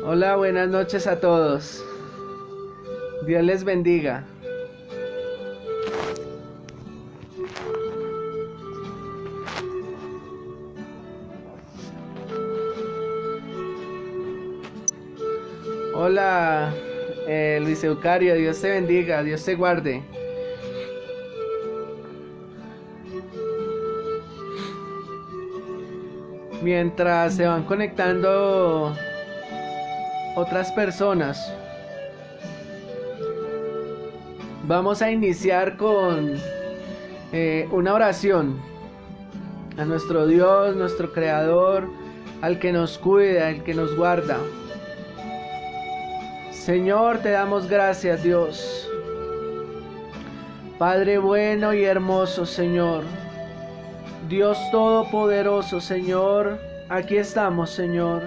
Hola, buenas noches a todos. Dios les bendiga. Hola, Luis Eucario, Dios te bendiga, Dios te guarde. Mientras se van conectando otras personas, vamos a iniciar con una oración a nuestro Dios, nuestro Creador, al que nos cuida, al que nos guarda. Señor, te damos gracias, Dios. Padre bueno y hermoso, Señor. Dios todopoderoso, Señor. Aquí estamos, Señor.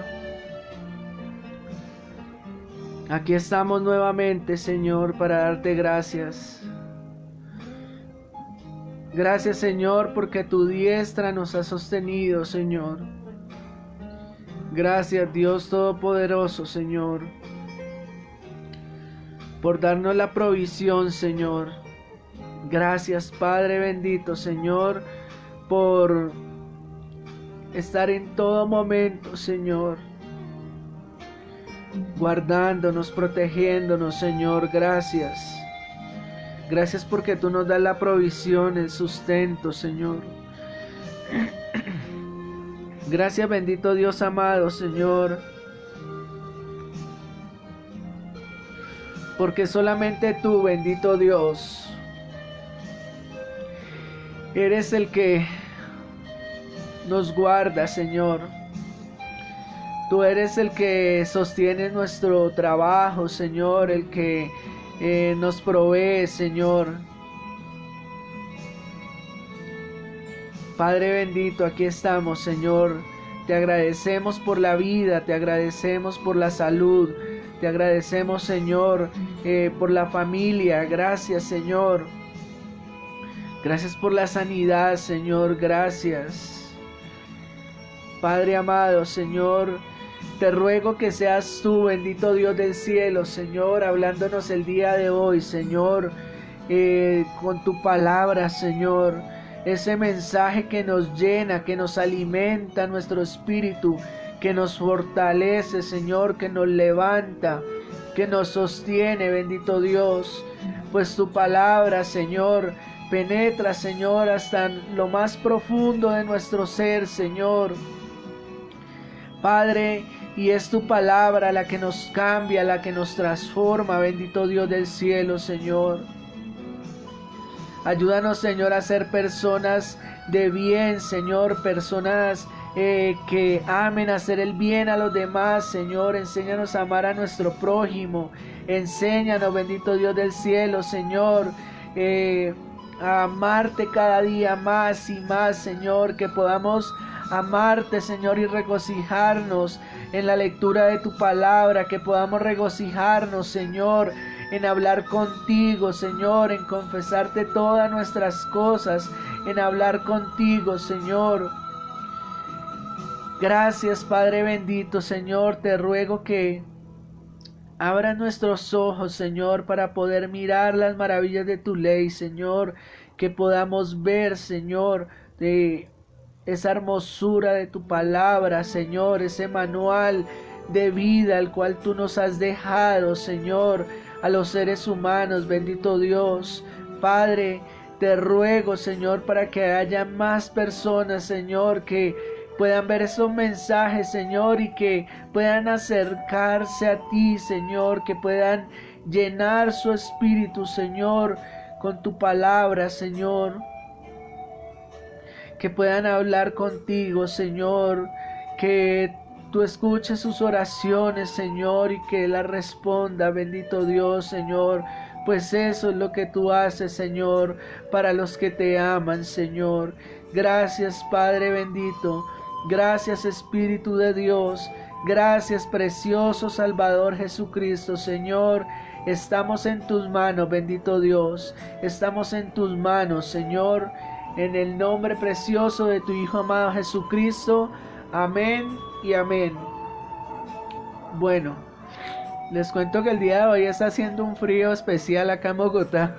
Aquí estamos nuevamente, Señor, para darte gracias. Gracias, Señor, porque tu diestra nos ha sostenido, Señor. Gracias, Dios todopoderoso, Señor, por darnos la provisión, Señor. Gracias, Padre bendito, Señor, por estar en todo momento, Señor, guardándonos, protegiéndonos, Señor. Gracias. Gracias porque tú nos das la provisión, el sustento, Señor. Gracias, bendito Dios amado, Señor, porque solamente tú, bendito Dios, eres el que nos guarda, Señor. Tú eres el que sostiene nuestro trabajo, Señor, el que nos provee, Señor. Padre bendito, aquí estamos, Señor. Te agradecemos por la vida, te agradecemos por la salud, te agradecemos, Señor, por la familia. Gracias, Señor. Gracias por la sanidad, Señor. Gracias. Padre amado, Señor, te ruego que seas tú, bendito Dios del cielo, Señor, hablándonos el día de hoy, Señor, con tu palabra, Señor. Ese mensaje que nos llena, que nos alimenta nuestro espíritu, que nos fortalece, Señor, que nos levanta, que nos sostiene, bendito Dios. Pues tu palabra, Señor, penetra, Señor, hasta lo más profundo de nuestro ser, Señor. Padre, y es tu palabra la que nos cambia, la que nos transforma, bendito Dios del cielo, Señor. Ayúdanos, Señor, a ser personas de bien, Señor, personas que amen hacer el bien a los demás, Señor. Enséñanos a amar a nuestro prójimo. Enséñanos, bendito Dios del cielo, Señor, a amarte cada día más y más, Señor, que podamos amarte, Señor, y regocijarnos en la lectura de tu palabra, que podamos regocijarnos, Señor, en hablar contigo, Señor, en confesarte todas nuestras cosas, en hablar contigo, Señor. Gracias, Padre bendito, Señor, te ruego que abra nuestros ojos, Señor, para poder mirar las maravillas de tu ley, Señor, que podamos ver, Señor, de esa hermosura de tu palabra, Señor, ese manual de vida al cual tú nos has dejado, Señor, a los seres humanos, bendito Dios. Padre, te ruego, Señor, para que haya más personas, Señor, que puedan ver esos mensajes, Señor, y que puedan acercarse a ti, Señor, que puedan llenar su espíritu, Señor, con tu palabra, Señor, que puedan hablar contigo, Señor, que tú escuches sus oraciones, Señor, y que las responda, bendito Dios, Señor, pues eso es lo que tú haces, Señor, para los que te aman, Señor. Gracias, Padre bendito. Gracias, Espíritu de Dios. Gracias, precioso Salvador Jesucristo, Señor. Estamos en tus manos, bendito Dios. Estamos en tus manos, Señor. En el nombre precioso de tu Hijo amado Jesucristo. Amén y amén. Bueno, Les cuento que el día de hoy está haciendo un frío especial acá en Bogotá.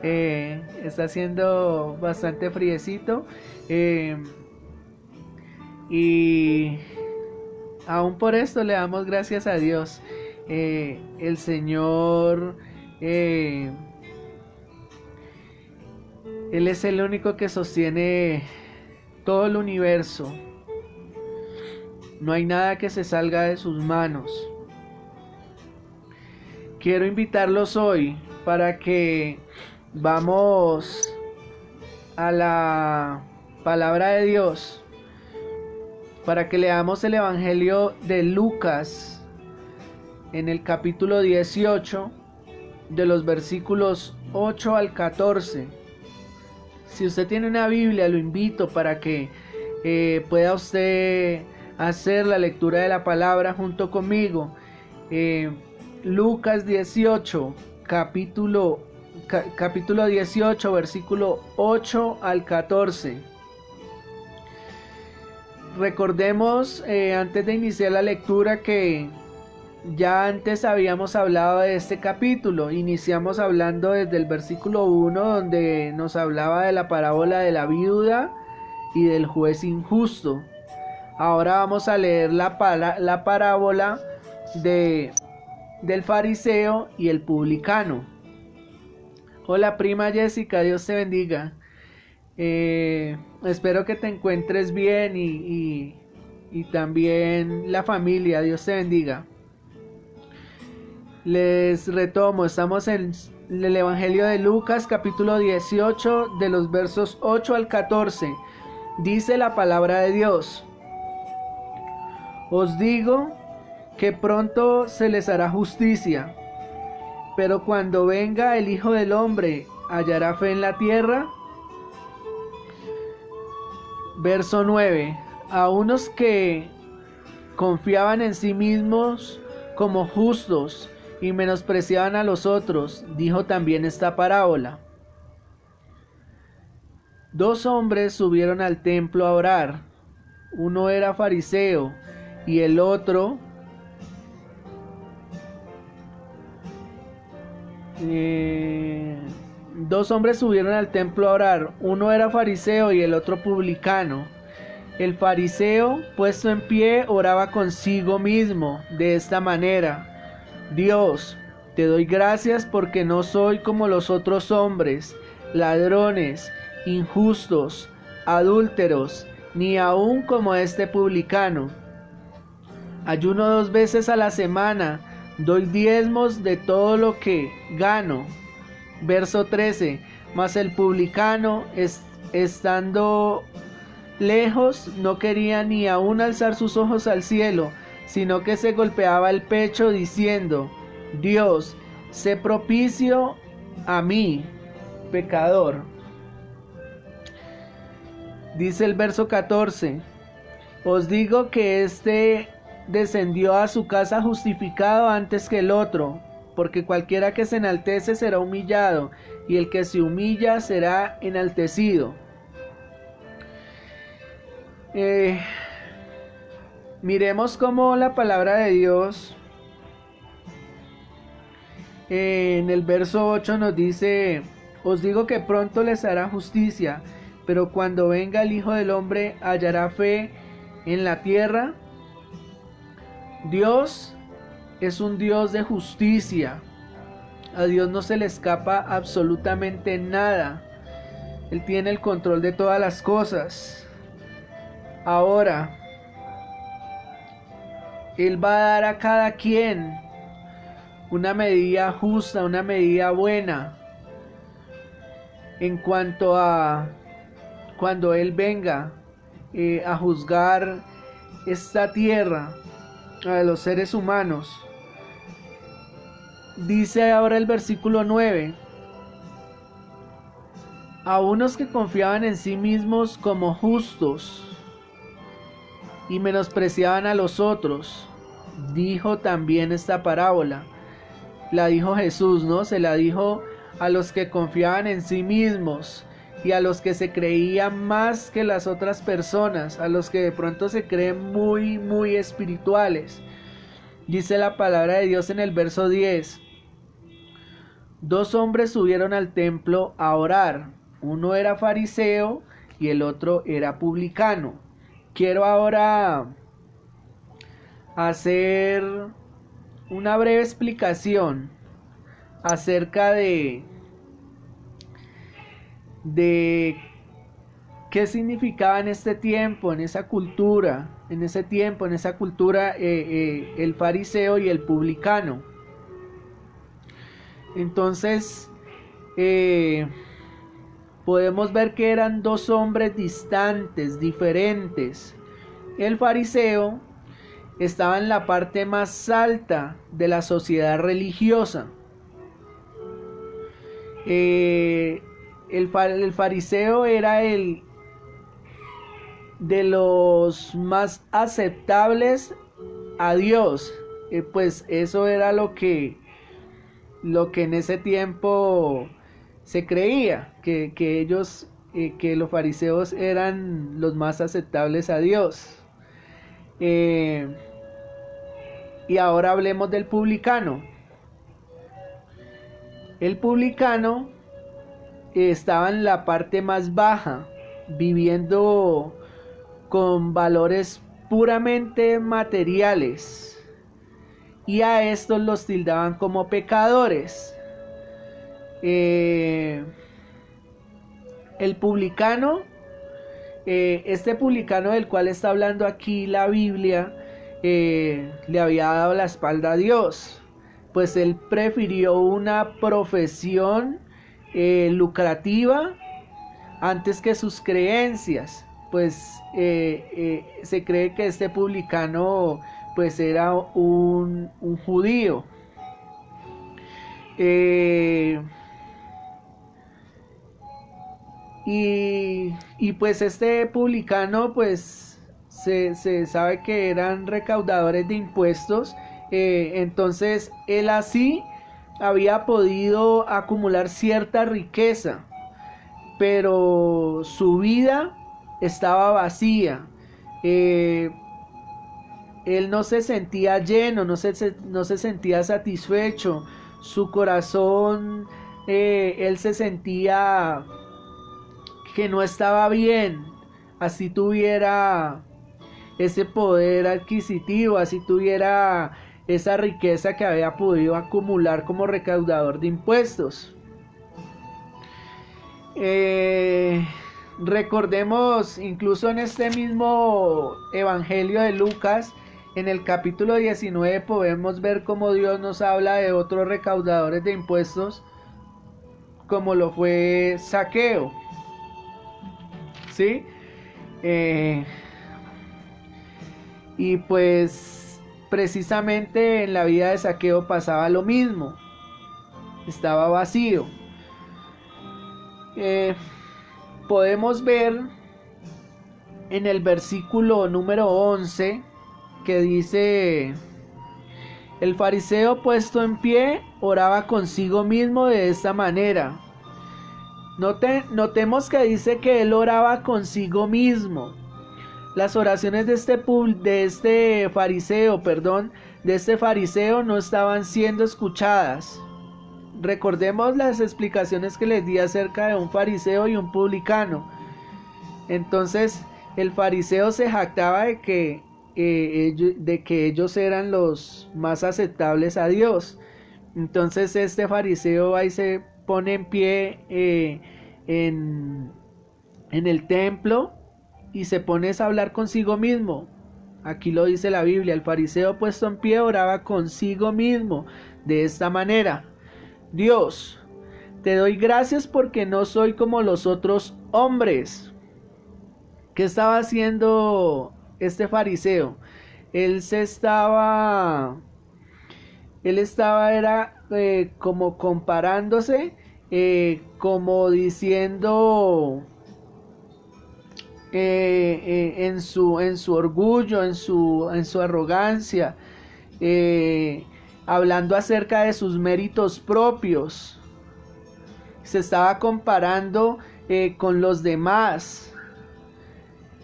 Está haciendo bastante friecito. Y aún por esto le damos gracias a Dios. El Señor, Él es el único que sostiene todo el universo. No hay nada que se salga de sus manos. Quiero invitarlos hoy para que vamos a la palabra de Dios, para que leamos el Evangelio de Lucas en el capítulo 18, de los versículos 8 al 14. Si usted tiene una Biblia, lo invito para que pueda usted hacer la lectura de la palabra junto conmigo. Lucas 18, capítulo 18, versículo 8 al 14. Recordemos, antes de iniciar la lectura, que ya antes habíamos hablado de este capítulo. Iniciamos hablando desde el versículo 1, donde nos hablaba de la parábola de la viuda y del juez injusto. Ahora vamos a leer la parábola del fariseo y el publicano. Hola prima Jessica, Dios te bendiga. Espero que te encuentres bien y también la familia, Dios te bendiga. Les retomo, estamos en el Evangelio de Lucas capítulo 18 de los versos 8 al 14. Dice la palabra de Dios: Os digo que pronto se les hará justicia, pero cuando venga el Hijo del Hombre, ¿hallará fe en la tierra? Verso 9. A unos que confiaban en sí mismos como justos y menospreciaban a los otros, dijo también esta parábola. 2 hombres subieron al templo a orar. Uno era fariseo y el otro Dos hombres subieron al templo a orar. Uno era fariseo y el otro publicano. El fariseo, puesto en pie, oraba consigo mismo de esta manera: Dios, te doy gracias porque no soy como los otros hombres, ladrones, injustos, adúlteros, ni aun como este publicano. Ayuno 2 veces a la semana, doy diezmos de todo lo que gano. Verso 13. Mas el publicano, estando lejos, no quería ni aun alzar sus ojos al cielo, sino que se golpeaba el pecho diciendo: Dios, sé propicio a mí, pecador. Dice el verso 14: Os digo que éste descendió a su casa justificado antes que el otro, porque cualquiera que se enaltece será humillado, y el que se humilla será enaltecido. Miremos cómo la palabra de Dios en el verso 8 nos dice: Os digo que pronto les hará justicia, pero cuando venga el Hijo del Hombre, ¿hallará fe en la tierra? Dios es un Dios de justicia. A Dios no se le escapa absolutamente nada. Él tiene el control de todas las cosas. Ahora, Él va a dar a cada quien una medida justa, una medida buena, en cuanto a cuando Él venga a juzgar esta tierra, a los seres humanos. Dice ahora el versículo 9: A unos que confiaban en sí mismos como justos y menospreciaban a los otros, dijo también esta parábola. La dijo Jesús, ¿no? Se la dijo a los que confiaban en sí mismos y a los que se creían más que las otras personas, a los que de pronto se creen muy, muy espirituales. Dice la palabra de Dios en el verso 10. Dos hombres subieron al templo a orar. Uno era fariseo y el otro era publicano. Quiero ahora hacer una breve explicación acerca de qué significaba en este tiempo, en esa cultura, el fariseo y el publicano. Entonces, podemos ver que eran dos hombres distantes, diferentes. El fariseo estaba en la parte más alta de la sociedad religiosa. El fariseo era el de los más aceptables a Dios. Pues eso era lo que en ese tiempo se creía, que ellos, que los fariseos eran los más aceptables a Dios. Y ahora hablemos del publicano. El publicano estaba en la parte más baja, viviendo con valores puramente materiales, y a estos los tildaban como pecadores. El publicano, este publicano del cual está hablando aquí la Biblia, le había dado la espalda a Dios, pues él prefirió una profesión lucrativa antes que sus creencias. Pues se cree que este publicano pues era un judío. Y pues este publicano pues se sabe que eran recaudadores de impuestos. Entonces él así había podido acumular cierta riqueza, pero su vida estaba vacía. Él no se sentía lleno, no se sentía satisfecho. Su corazón, él se sentía que no estaba bien, así tuviera ese poder adquisitivo, así tuviera esa riqueza que había podido acumular como recaudador de impuestos. Recordemos incluso en este mismo Evangelio de Lucas, en el capítulo 19, podemos ver cómo Dios nos habla de otros recaudadores de impuestos, como lo fue Zaqueo. ¿Sí? Y pues precisamente en la vida de Zaqueo pasaba lo mismo. Estaba vacío. Podemos ver en el versículo número 11 que dice: el fariseo puesto en pie oraba consigo mismo de esta manera. Notemos que dice que él oraba consigo mismo. Las oraciones de este fariseo no estaban siendo escuchadas. Recordemos las explicaciones que les di acerca de un fariseo y un publicano. Entonces el fariseo se jactaba de que ellos eran los más aceptables a Dios. Entonces este fariseo ahí se pone en pie en el templo y se pone a hablar consigo mismo. Aquí lo dice la Biblia: el fariseo puesto en pie oraba consigo mismo de esta manera: Dios, te doy gracias porque no soy como los otros hombres. ¿Qué estaba haciendo este fariseo? Él estaba como comparándose, como diciendo en su orgullo, en su arrogancia, hablando acerca de sus méritos propios. Se estaba comparando con los demás.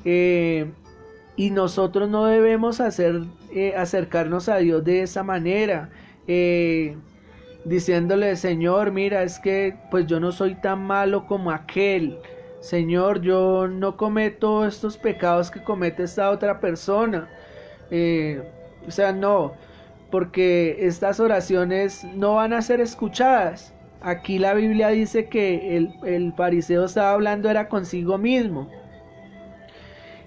Y nosotros no debemos hacer acercarnos a Dios de esa manera, diciéndole: Señor, mira, es que pues yo no soy tan malo como aquel. Señor, yo no cometo estos pecados que comete esta otra persona. No, porque estas oraciones no van a ser escuchadas. Aquí la Biblia dice que el fariseo estaba hablando era consigo mismo.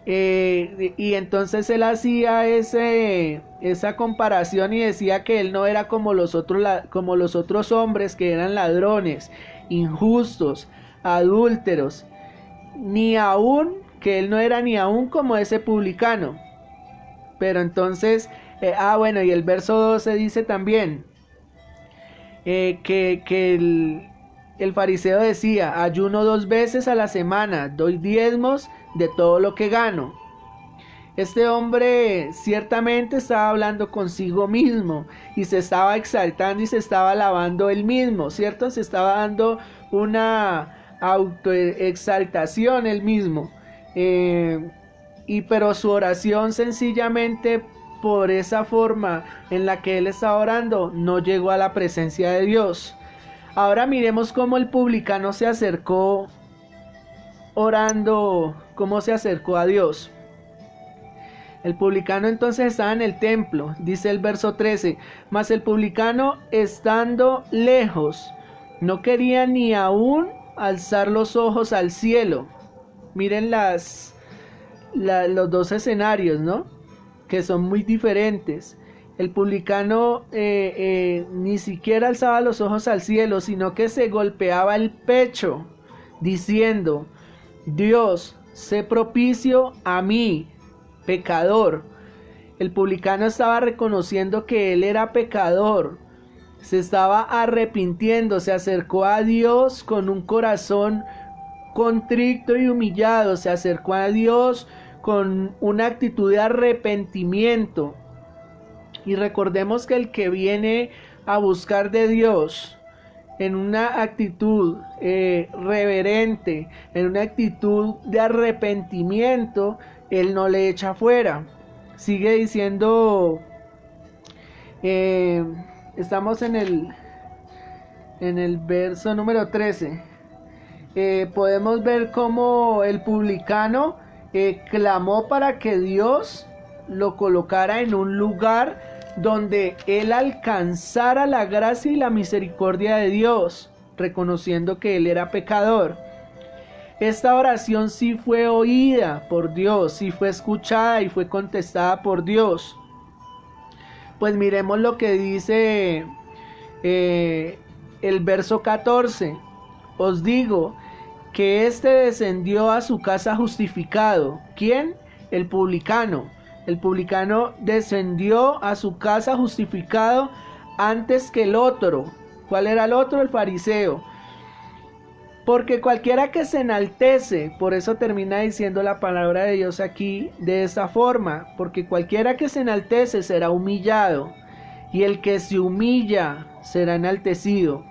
Y entonces él hacía esa comparación y decía que él no era como los otros hombres que eran ladrones, injustos, adúlteros, que él no era ni aún como ese publicano. Pero entonces, y el verso 12 dice también que el fariseo decía: ayuno 2 veces a la semana, doy diezmos de todo lo que gano. Este hombre ciertamente estaba hablando consigo mismo y se estaba exaltando y se estaba alabando él mismo, ¿cierto? Se estaba dando una autoexaltación él mismo. Pero su oración, sencillamente por esa forma en la que él estaba orando, no llegó a la presencia de Dios. Ahora miremos cómo el publicano se acercó orando, cómo se acercó a Dios. El publicano entonces estaba en el templo, dice el verso 13, mas el publicano, estando lejos, no quería ni aún alzar los ojos al cielo. Miren los 2 escenarios, ¿no? Que son muy diferentes. El publicano ni siquiera alzaba los ojos al cielo, sino que se golpeaba el pecho, diciendo: Dios, sé propicio a mí, pecador. El publicano estaba reconociendo que él era pecador, se estaba arrepintiendo, se acercó a Dios con un corazón contrito y humillado, se acercó a Dios con una actitud de arrepentimiento. Y recordemos que el que viene a buscar de Dios en una actitud reverente, en una actitud de arrepentimiento, Él no le echa fuera. Sigue diciendo, estamos en el verso número 13. Podemos ver cómo el publicano clamó para que Dios lo colocara en un lugar donde él alcanzara la gracia y la misericordia de Dios, reconociendo que él era pecador. Esta oración sí fue oída por Dios, sí fue escuchada y fue contestada por Dios. Pues miremos lo que dice el verso 14. Os digo que éste descendió a su casa justificado. ¿Quién? El publicano. El publicano descendió a su casa justificado antes que el otro. ¿Cuál era el otro? El fariseo. Porque cualquiera que se enaltece, por eso termina diciendo la palabra de Dios aquí de esta forma, porque cualquiera que se enaltece será humillado, y el que se humilla será enaltecido.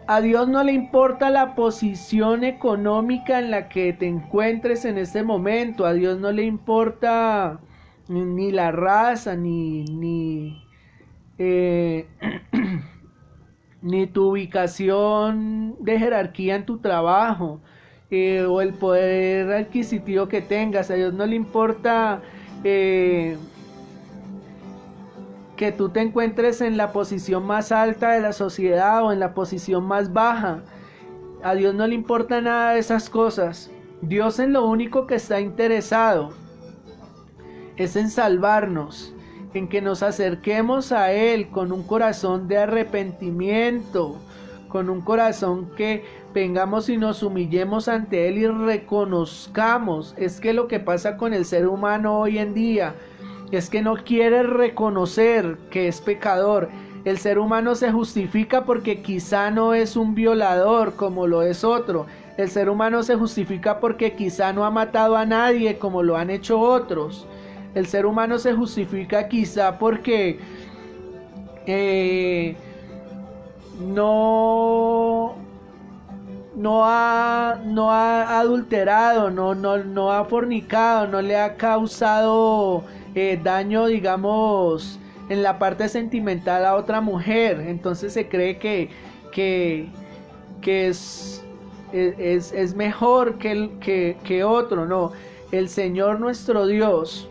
A Dios no le importa la posición económica en la que te encuentres en este momento. A Dios no le importa ni la raza, ni tu ubicación de jerarquía en tu trabajo, o el poder adquisitivo que tengas. A Dios no le importa que tú te encuentres en la posición más alta de la sociedad o en la posición más baja. A Dios no le importa nada de esas cosas. Dios en lo único que está interesado es en salvarnos, en que nos acerquemos a Él con un corazón de arrepentimiento, con un corazón que vengamos y nos humillemos ante Él y reconozcamos. Es que lo que pasa con el ser humano hoy en día es que no quiere reconocer que es pecador. El ser humano se justifica porque quizá no es un violador como lo es otro. El ser humano se justifica porque quizá no ha matado a nadie como lo han hecho otros. El ser humano se justifica quizá porque no no ha adulterado, no ha fornicado, no le ha causado daño, digamos, en la parte sentimental a otra mujer. Entonces se cree que es mejor que otro. No, el Señor nuestro Dios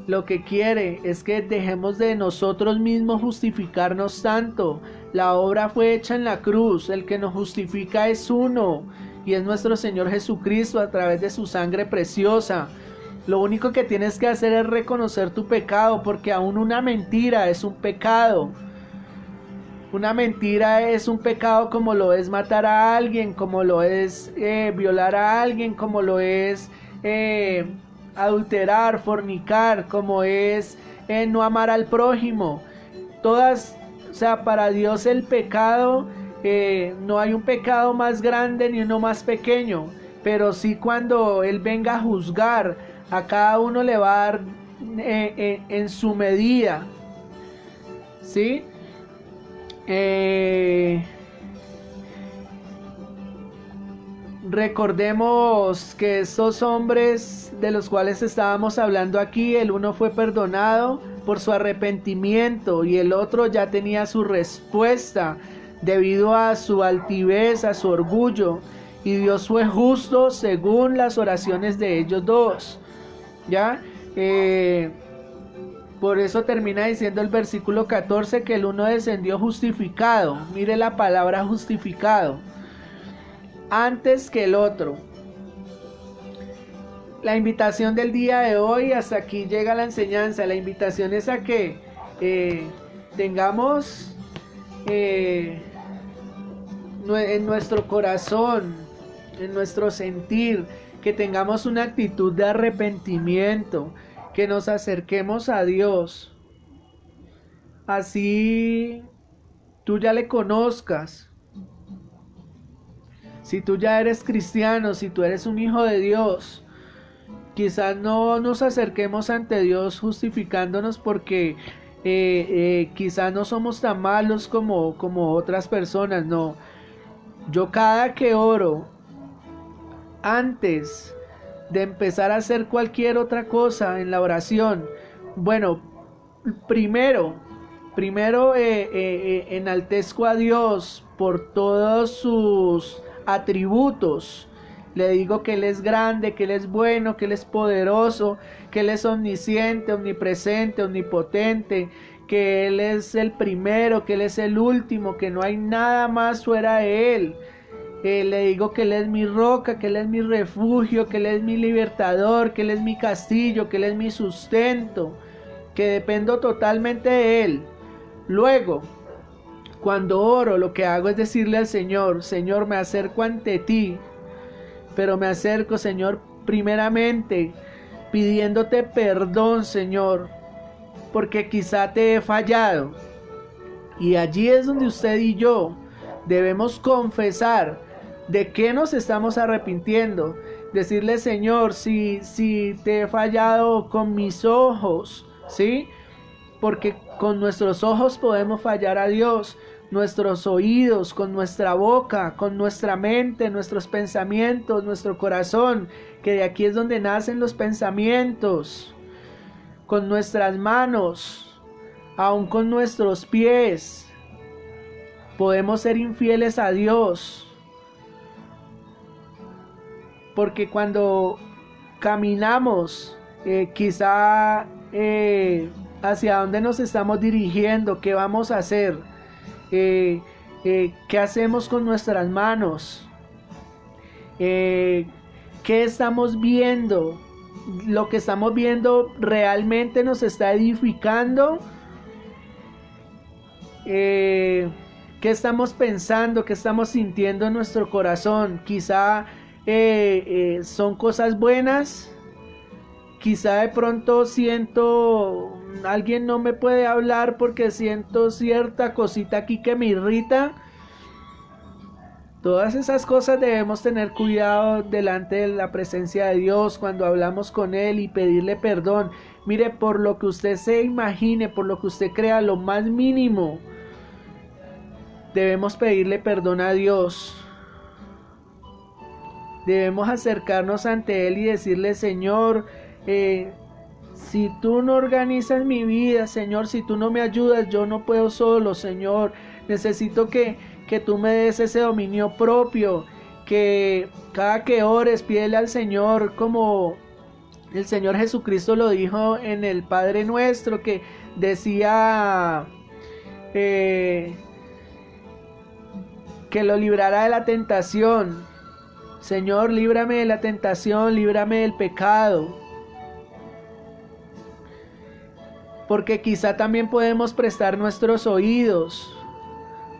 lo que quiere es que dejemos de nosotros mismos justificarnos tanto. La obra fue hecha en la cruz, el que nos justifica es uno, y es nuestro Señor Jesucristo a través de su sangre preciosa. Lo único que tienes que hacer es reconocer tu pecado, porque aún una mentira es un pecado. Una mentira es un pecado como lo es matar a alguien, como lo es violar a alguien, como lo es adulterar, fornicar, como es no amar al prójimo. Todas, o sea, para Dios el pecado, no hay un pecado más grande ni uno más pequeño, pero sí cuando Él venga a juzgar, a cada uno le va a dar en su medida, ¿sí? Recordemos que estos hombres de los cuales estábamos hablando aquí, el uno fue perdonado por su arrepentimiento y el otro ya tenía su respuesta debido a su altivez, a su orgullo, y Dios fue justo según las oraciones de ellos dos. ¿Ya? Por eso termina diciendo el versículo 14 que el uno descendió justificado. Mire la palabra justificado. Antes que el otro. La invitación del día de hoy, hasta aquí llega la enseñanza. La invitación es a que tengamos en nuestro corazón, en nuestro sentir, que tengamos una actitud de arrepentimiento, que nos acerquemos a Dios. Así tú ya le conozcas. Si tú ya eres cristiano, si tú eres un hijo de Dios, quizás no nos acerquemos ante Dios justificándonos porque quizás no somos tan malos como otras personas. No, yo cada que oro, antes de empezar a hacer cualquier otra cosa en la oración, bueno, primero enaltezco a Dios por todos sus atributos. Le digo que Él es grande, que Él es bueno, que Él es poderoso, que Él es omnisciente, omnipresente, omnipotente, que Él es el primero, que Él es el último, que no hay nada más fuera de Él. Le digo que Él es mi roca, que Él es mi refugio, que Él es mi libertador, que Él es mi castillo, que Él es mi sustento, que dependo totalmente de Él. Luego, cuando oro, lo que hago es decirle al Señor: Señor, me acerco ante ti, pero me acerco, Señor, primeramente pidiéndote perdón, Señor, porque quizá te he fallado. Y allí es donde usted y yo debemos confesar de qué nos estamos arrepintiendo. Decirle: Señor, si te he fallado con mis ojos, ¿sí? Porque con nuestros ojos podemos fallar a Dios, nuestros oídos, con nuestra boca, con nuestra mente, nuestros pensamientos, nuestro corazón, que de aquí es donde nacen los pensamientos, con nuestras manos, aún con nuestros pies, podemos ser infieles a Dios. Porque cuando caminamos, quizá hacia dónde nos estamos dirigiendo, qué vamos a hacer, qué hacemos con nuestras manos, qué estamos viendo, lo que estamos viendo realmente nos está edificando, qué estamos pensando, qué estamos sintiendo en nuestro corazón. Quizá son cosas buenas, quizá de pronto siento, alguien no me puede hablar porque siento cierta cosita aquí que me irrita. Todas esas cosas debemos tener cuidado delante de la presencia de Dios cuando hablamos con Él y pedirle perdón. Mire, por lo que usted se imagine, por lo que usted crea, lo más mínimo, debemos pedirle perdón a Dios. Debemos acercarnos ante Él y decirle: Señor, si tú no organizas mi vida, Señor, si tú no me ayudas, yo no puedo solo, Señor. Necesito que tú me des ese dominio propio, que cada que ores, pídele al Señor, como el Señor Jesucristo lo dijo en el Padre Nuestro, que decía que lo librara de la tentación. Señor, líbrame de la tentación, líbrame del pecado. Porque quizá también podemos prestar nuestros oídos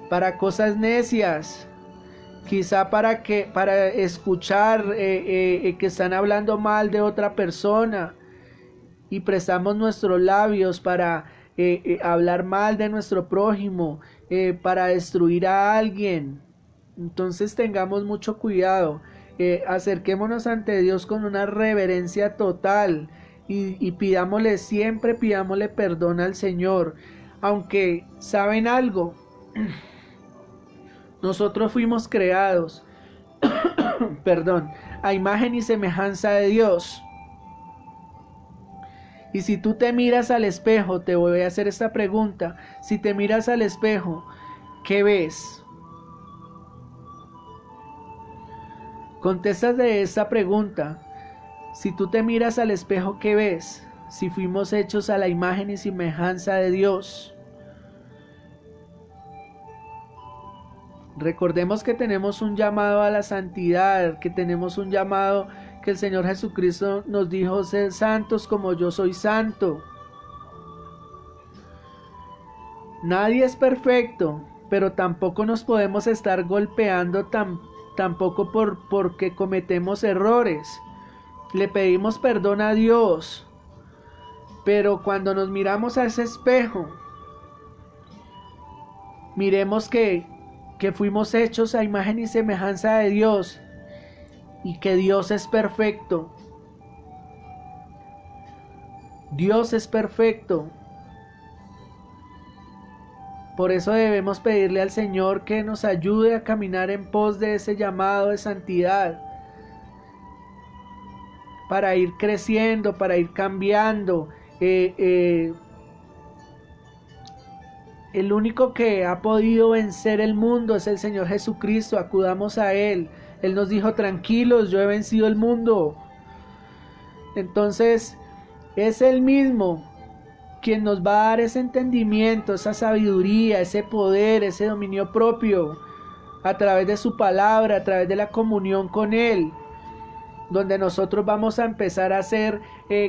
para cosas necias, quizá para escuchar que están hablando mal de otra persona, y prestamos nuestros labios para hablar mal de nuestro prójimo, para destruir a alguien. Entonces tengamos mucho cuidado, acerquémonos ante Dios con una reverencia total y pidámosle perdón al Señor. Aunque, ¿saben algo? Nosotros fuimos creados perdón, a imagen y semejanza de Dios. Y si tú te miras al espejo, te voy a hacer esta pregunta: si te miras al espejo, ¿qué ves? Contestas de esta pregunta: si tú te miras al espejo, ¿qué ves? Si fuimos hechos a la imagen y semejanza de Dios. Recordemos que tenemos un llamado a la santidad, que tenemos un llamado que el Señor Jesucristo nos dijo: sed santos como yo soy santo. Nadie es perfecto, pero tampoco nos podemos estar golpeando tampoco porque cometemos errores. Le pedimos perdón a Dios, pero cuando nos miramos a ese espejo, miremos que fuimos hechos a imagen y semejanza de Dios y que Dios es perfecto. Dios es perfecto. Por eso debemos pedirle al Señor que nos ayude a caminar en pos de ese llamado de santidad, para ir creciendo, para ir cambiando. El único que ha podido vencer el mundo es el Señor Jesucristo. Acudamos a Él. Él nos dijo: tranquilos, yo he vencido el mundo. Entonces es Él mismo quien nos va a dar ese entendimiento, esa sabiduría, ese poder, ese dominio propio, a través de su palabra, a través de la comunión con Él, donde nosotros vamos a empezar a ser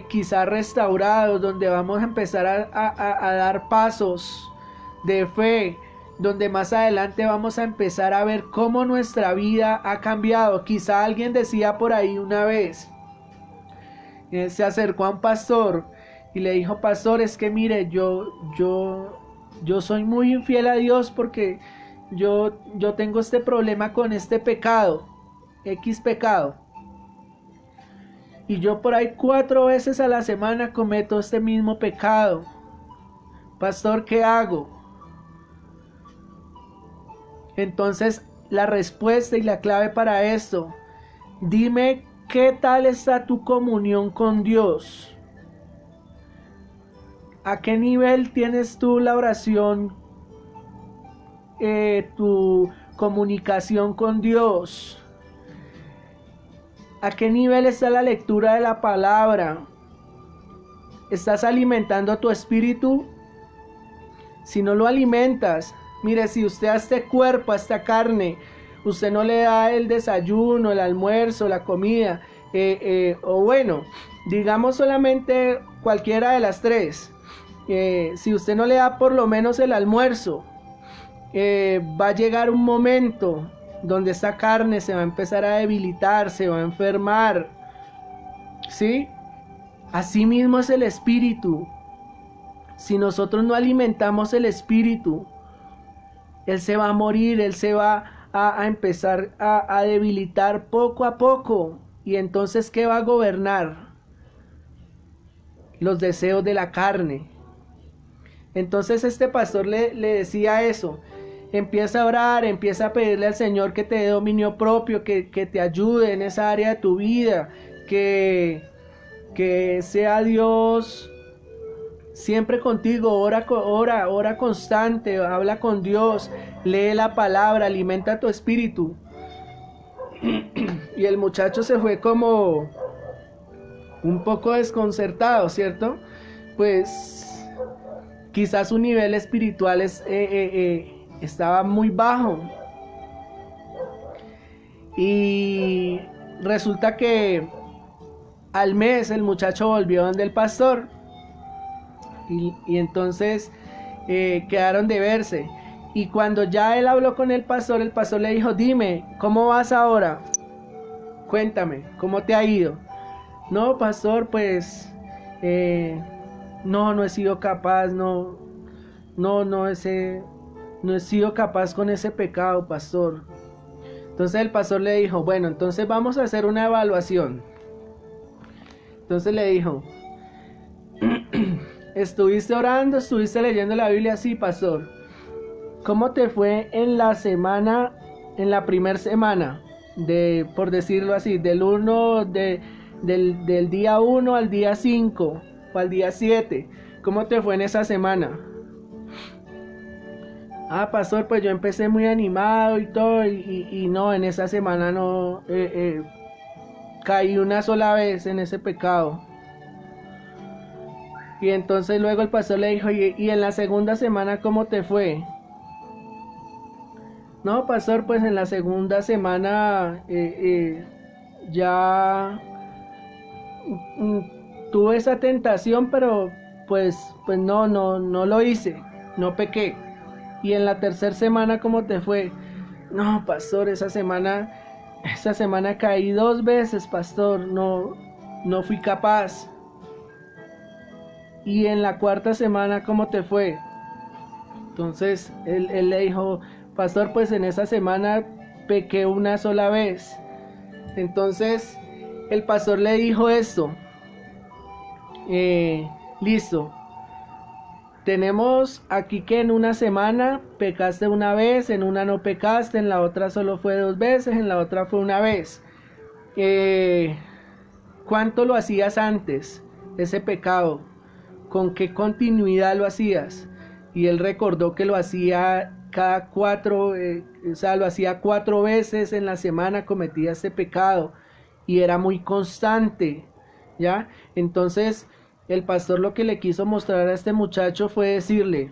quizá restaurados, donde vamos a empezar a dar pasos de fe, donde más adelante vamos a empezar a ver cómo nuestra vida ha cambiado. Quizá alguien decía por ahí una vez, se acercó a un pastor y le dijo: pastor, es que mire, yo soy muy infiel a Dios porque yo tengo este problema con este pecado, X pecado, y yo por ahí 4 veces a la semana cometo este mismo pecado. Pastor, ¿qué hago? Entonces la respuesta y la clave para esto: dime qué tal está tu comunión con Dios. ¿A qué nivel tienes tú la oración, tu comunicación con Dios? ¿A qué nivel está la lectura de la palabra? ¿Estás alimentando tu espíritu? Si no lo alimentas, mire, si usted a este cuerpo, a esta carne, usted no le da el desayuno, el almuerzo, la comida, o bueno, digamos solamente cualquiera de las tres, si usted no le da por lo menos el almuerzo, va a llegar un momento donde esta carne se va a empezar a debilitar, se va a enfermar, ¿sí? Así mismo es el espíritu. Si nosotros no alimentamos el espíritu, él se va a morir, él se va a empezar a debilitar poco a poco. Y entonces, ¿qué va a gobernar? Los deseos de la carne. Entonces este pastor le decía eso. Empieza a orar, empieza a pedirle al Señor que te dé dominio propio, que te ayude en esa área de tu vida, que sea Dios siempre contigo. Ora constante, habla con Dios, lee la palabra, alimenta tu espíritu. Y el muchacho se fue como un poco desconcertado, ¿cierto? Pues quizás su nivel espiritual estaba muy bajo. Y resulta que al mes el muchacho volvió donde el pastor. Y entonces quedaron de verse. Y cuando ya él habló con el pastor le dijo: dime, ¿cómo vas ahora? Cuéntame, ¿cómo te ha ido? No, pastor, pues no he sido capaz, no he sido capaz con ese pecado, pastor. Entonces el pastor le dijo: bueno, entonces vamos a hacer una evaluación. Entonces le dijo: ¿estuviste orando? ¿Estuviste leyendo la Biblia? Sí, pastor. ¿Cómo te fue en la semana, en la primera semana? Por decirlo así, del día 1 al día 5 o al día 7. ¿Cómo te fue en esa semana? Ah, pastor, pues yo empecé muy animado y todo, y no, en esa semana no, caí una sola vez en ese pecado. Y entonces luego el pastor le dijo: ¿y en la segunda semana cómo te fue? No, pastor, pues en la segunda semana ya tuve esa tentación, pero pues no lo hice, no pequé. Y en la tercera semana ¿cómo te fue? No, pastor, esa semana caí 2 veces, pastor, no fui capaz. Y en la cuarta semana ¿cómo te fue? Entonces él le dijo: pastor, pues en esa semana pequé una sola vez. Entonces el pastor le dijo esto: listo, tenemos aquí que en una semana pecaste una vez, en una no pecaste, en la otra solo fue 2 veces, en la otra fue una vez. ¿Cuánto lo hacías antes, ese pecado? ¿Con qué continuidad lo hacías? Y él recordó que lo hacía cada 4, lo hacía 4 veces en la semana, cometía este pecado y era muy constante, ¿ya? Entonces el pastor lo que le quiso mostrar a este muchacho fue decirle: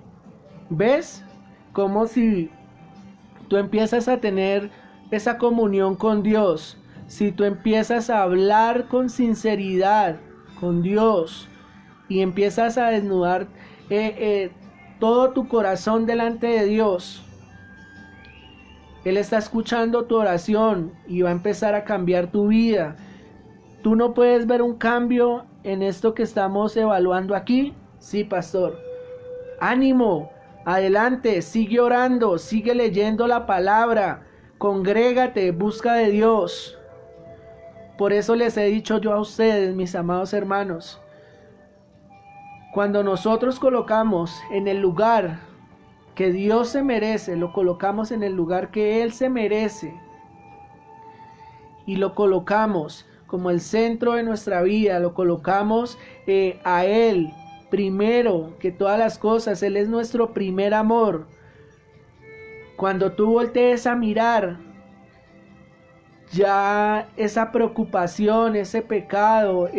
¿ves? Como si tú empiezas a tener esa comunión con Dios, si tú empiezas a hablar con sinceridad con Dios y empiezas a desnudar todo tu corazón delante de Dios, Él está escuchando tu oración y va a empezar a cambiar tu vida. ¿Tú no puedes ver un cambio en esto que estamos evaluando aquí? Sí, pastor. Ánimo, adelante, sigue orando, sigue leyendo la palabra, congrégate, busca de Dios. Por eso les he dicho yo a ustedes, mis amados hermanos, cuando nosotros colocamos en el lugar que Dios se merece, lo colocamos en el lugar que Él se merece y lo colocamos como el centro de nuestra vida, lo colocamos a Él primero que todas las cosas. Él es nuestro primer amor. Cuando tú voltees a mirar, ya esa preocupación, ese pecado,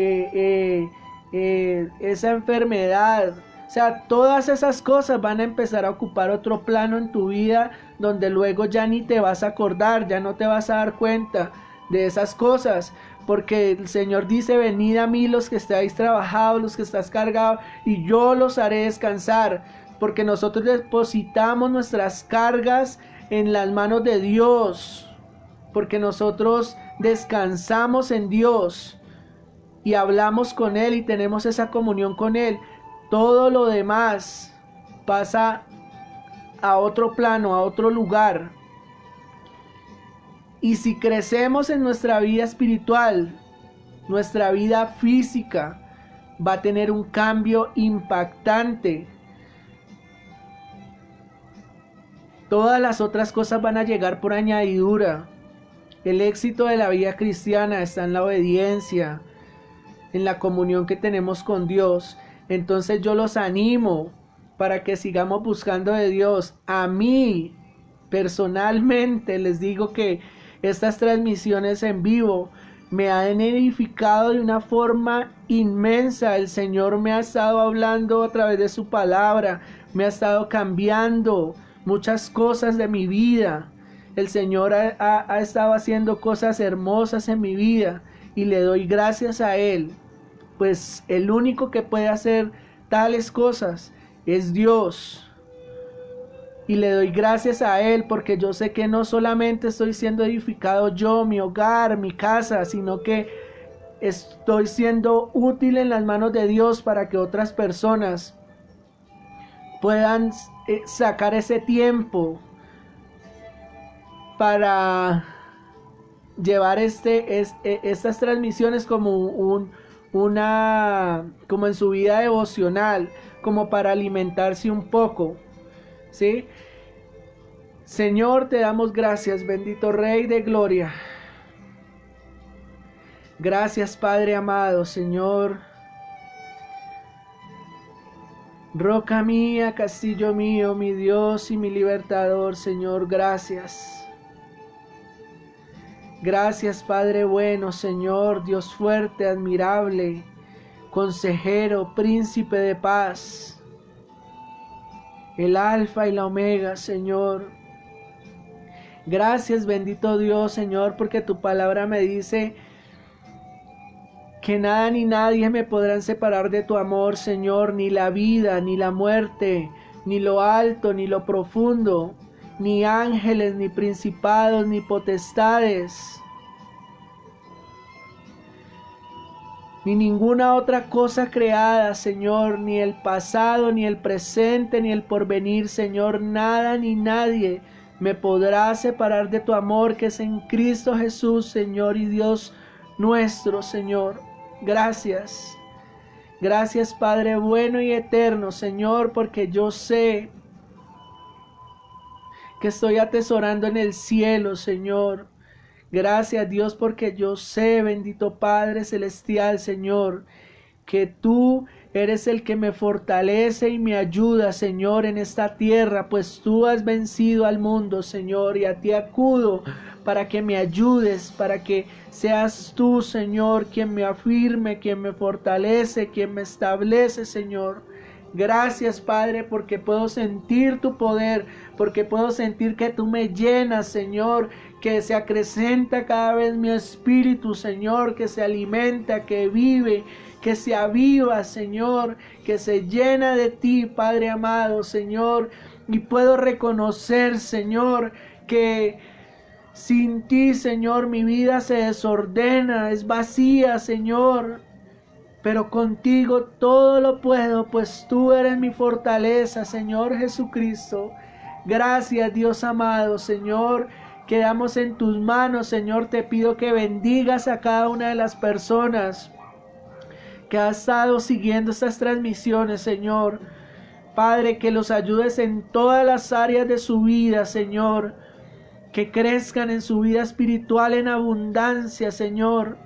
esa enfermedad, o sea, todas esas cosas van a empezar a ocupar otro plano en tu vida, donde luego ya ni te vas a acordar, ya no te vas a dar cuenta de esas cosas, porque el Señor dice: venid a mí los que estáis trabajados, los que estáis cargados, y yo los haré descansar, porque nosotros depositamos nuestras cargas en las manos de Dios, porque nosotros descansamos en Dios y hablamos con Él y tenemos esa comunión con Él. Todo lo demás pasa a otro plano, a otro lugar. Y si crecemos en nuestra vida espiritual, nuestra vida física va a tener un cambio impactante. Todas las otras cosas van a llegar por añadidura. El éxito de la vida cristiana está en la obediencia, en la comunión que tenemos con Dios. Entonces yo los animo para que sigamos buscando de Dios. A mí, personalmente, les digo que estas transmisiones en vivo me han edificado de una forma inmensa. El Señor me ha estado hablando a través de su palabra, me ha estado cambiando muchas cosas de mi vida. El Señor ha estado haciendo cosas hermosas en mi vida y le doy gracias a Él, pues el único que puede hacer tales cosas es Dios. Y le doy gracias a Él porque yo sé que no solamente estoy siendo edificado yo, mi hogar, mi casa, sino que estoy siendo útil en las manos de Dios para que otras personas puedan sacar ese tiempo para llevar estas transmisiones como como en su vida devocional, como para alimentarse un poco, ¿sí? Señor, te damos gracias, bendito Rey de Gloria. Gracias, Padre amado, Señor. Roca mía, castillo mío, mi Dios y mi libertador, Señor, gracias. Gracias, Padre bueno, Señor, Dios fuerte, admirable, consejero, príncipe de paz, el alfa y la omega, Señor. Gracias, bendito Dios, Señor, porque tu palabra me dice que nada ni nadie me podrán separar de tu amor, Señor, ni la vida, ni la muerte, ni lo alto, ni lo profundo, ni ángeles, ni principados, ni potestades, ni ninguna otra cosa creada, Señor, ni el pasado, ni el presente, ni el porvenir, Señor, nada ni nadie me podrá separar de tu amor que es en Cristo Jesús, Señor y Dios nuestro, Señor. Gracias. Gracias, Padre bueno y eterno, Señor, porque yo sé que estoy atesorando en el cielo, Señor. Gracias, Dios, porque yo sé, bendito Padre celestial, Señor, que tú eres el que me fortalece y me ayuda, Señor, en esta tierra, pues tú has vencido al mundo, Señor, y a ti acudo para que me ayudes, para que seas tú, Señor, quien me afirme, quien me fortalece, quien me establece, Señor. Gracias, Padre, porque puedo sentir tu poder, porque puedo sentir que tú me llenas, Señor, que se acrecenta cada vez mi espíritu, Señor, que se alimenta, que vive, que se aviva, Señor, que se llena de ti, Padre amado, Señor, y puedo reconocer, Señor, que sin ti, Señor, mi vida se desordena, es vacía, Señor, pero contigo todo lo puedo, pues tú eres mi fortaleza, Señor Jesucristo. Gracias, Dios amado, Señor. Quedamos en tus manos, Señor. Te pido que bendigas a cada una de las personas que ha estado siguiendo estas transmisiones, Señor. Padre, que los ayudes en todas las áreas de su vida, Señor. Que crezcan en su vida espiritual en abundancia, Señor.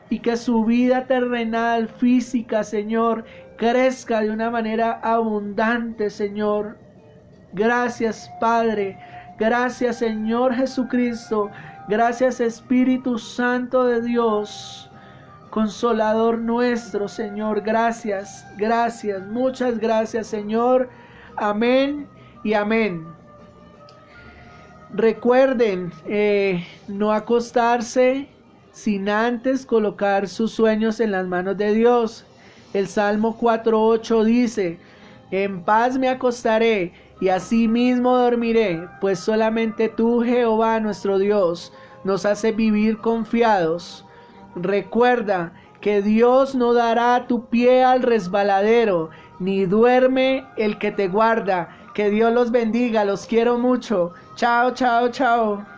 Y que su vida terrenal, física, Señor, crezca de una manera abundante, Señor. Gracias, Padre. Gracias, Señor Jesucristo. Gracias, Espíritu Santo de Dios, Consolador nuestro, Señor. Gracias, gracias, muchas gracias, Señor. Amén y amén. Recuerden no acostarse sin antes colocar sus sueños en las manos de Dios. El Salmo 4:8 dice: en paz me acostaré y asimismo dormiré, pues solamente tú, Jehová nuestro Dios, nos hace vivir confiados. Recuerda que Dios no dará tu pie al resbaladero, ni duerme el que te guarda. Que Dios los bendiga, los quiero mucho. Chao, chao, chao.